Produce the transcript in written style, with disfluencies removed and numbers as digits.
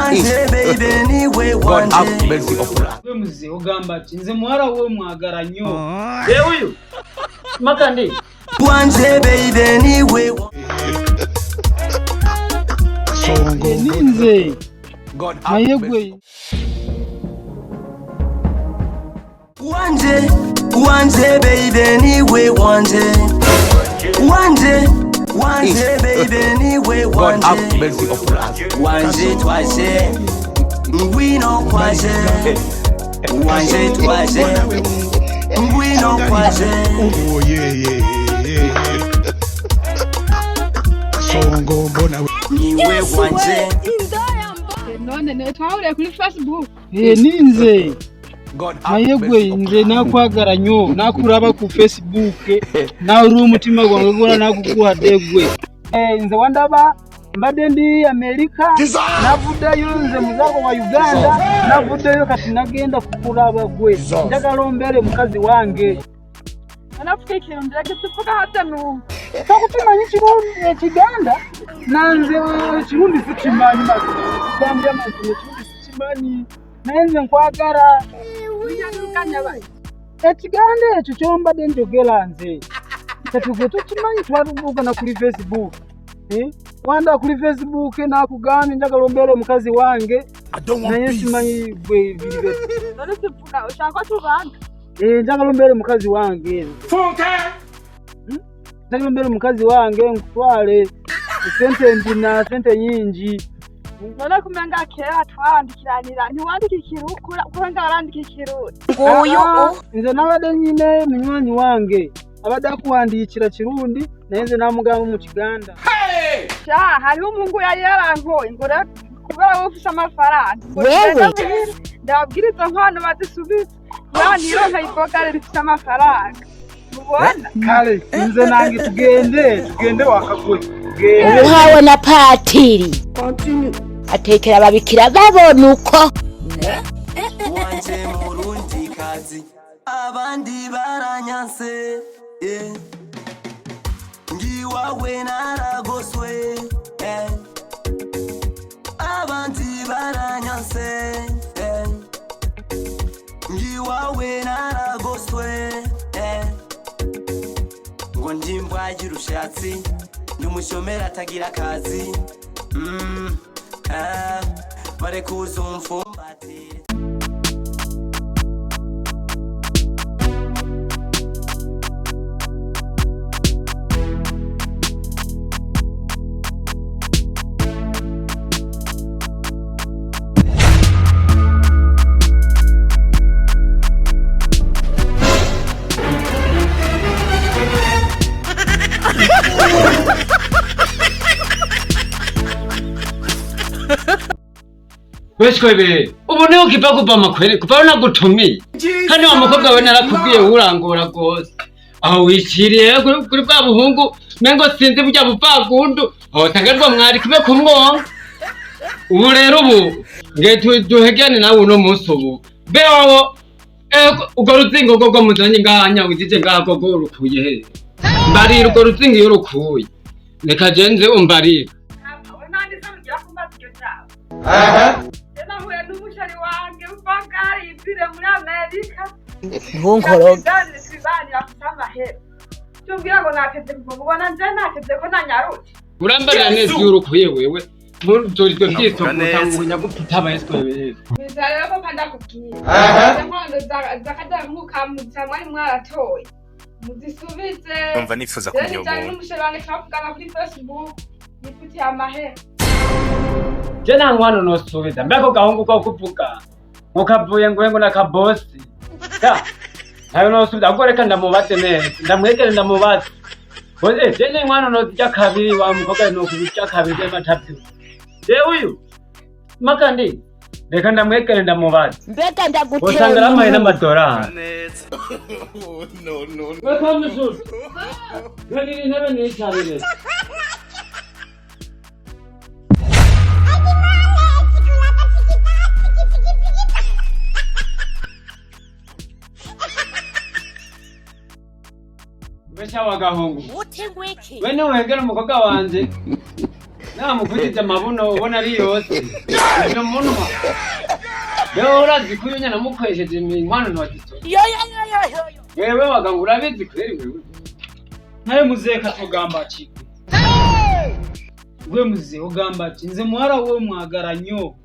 wanje baby niwe wanje God have mercy upon us. We muzi ugamba ati nze muhara wo mwagaranyo yewe uyu makandi wanje baby niwe ninze God have mercy wanje baby niwe wanje wanje baby niwe wanje God have mercy upon us. Wanje twaje ngwino kwaje wanje twaje ngwino kwaje oh yeah songo mbona niwe wanje none twahuriye kuri Facebook ninze ayegwe nze nakwagaranyo nakuraba ku Facebook na uri umutima gwange gona nakukuha degwe nze wandaba mbade ndi Amerika navudayo nze muzago wa Uganda navudayo kati nagenda kukuraba gwe ndagalombere mukazi wange anafuke kirundi tuvuga hata no takutimanya kirundi kiganda nanze kirundi fukimanyi mazi ndambya mazi kirundi fukimanyi nanze nkwagara uyangukanya bayi ekiganda ekyo kyombadde njogera nze kati gwe tukimanyi twarubuga na kuri Facebook wanda kuri Facebook nakugambye njagala ombeere mukazi wange naye simanyi gwe biribe none tuvuga ushaka tubanga njagala ombeere mukazi wange funke njagala ombeere mukazi wange nkutwale sente ndina sente nyingi none kumanga kera twarandikiranira ntiwandika kuranga arandika ikirundi nguyu nze nabadde nyine munywanyi wange abadde akuwandikira kirundi naye nze namugamba mu kiganda sha hariho umungu yari yarankoye ngo kubera wowe ufise amafaranga wewe ndababwiriza nkwano bazisubiza hwaniro ivuga rifise amafaranga mubona kale nze nange tugende wakagoye uhawe na patiri atekera ababikira babona uko wanje murundi kazi abandi baranyanse ngiwawe naragoswe abandi baranyanse ngiwawe naragoswe ngo ndimbwagira ushatsi ndumushomera atagira akazi barekuza umfumbati Weshwebe ubu niho kipa kupa makwere kupa nagutumiye kandi wa mukobwa we narakubwiye urangora gose aho wiciriye kuri bwa buhungu mengo sinzi burya bupagundu aho tagarwa mwari kibe kumwonga ubu rero ubu nge duhegane nawe uno munsi ubu bewo ugo ruzingo gogo muzanye nganya wizije ngago go rukuye he mbari ugo ruzingo iyo rukuye reka jenze umbarira n'umushari wange uvanga yipfire muri Amerika nkunkoroga sibani afite amahera tumbwira ngo nateze kubona nje nateze ko nanyaruke urambarira neza urukuye wewe mutorito byitokota ngo nyagupita bayeswebe bizarera ko kanda kubwira ngo zakajya mukamutsa mwari mwaratoye muzisubize umva nifuza kunyobora n'umushari wange twavugana kuri Facebook yipfitiye amahera jena ngwano nosubiza mbeko gahungu ko kuvuga mukavuye ngo nakabosi ya hayo nosubiza agoreka ndamubaze neza ndamwegere ndamubaze bose jene ngwano nozija kabiri wa mukobwa no kubija kabiri matatu uyu makandi reka ndamwegere ndamubaze mbega ndagutera usanga ramaye n'amadolari no weko musu ngani intebe n'icabire Besha wagahungu. Ute ngwiki. Wene wegera umukobwa wanje. namukujije amabuno ubona ari yose iyo munwa rero urazi ko iyo nyana mukoresheje iminkwano ntwagito wewe waganga urabizi kweri wewe nawe muzeka tugamba ki gwe muze ugamba ki nze muhara wo mwagaranyo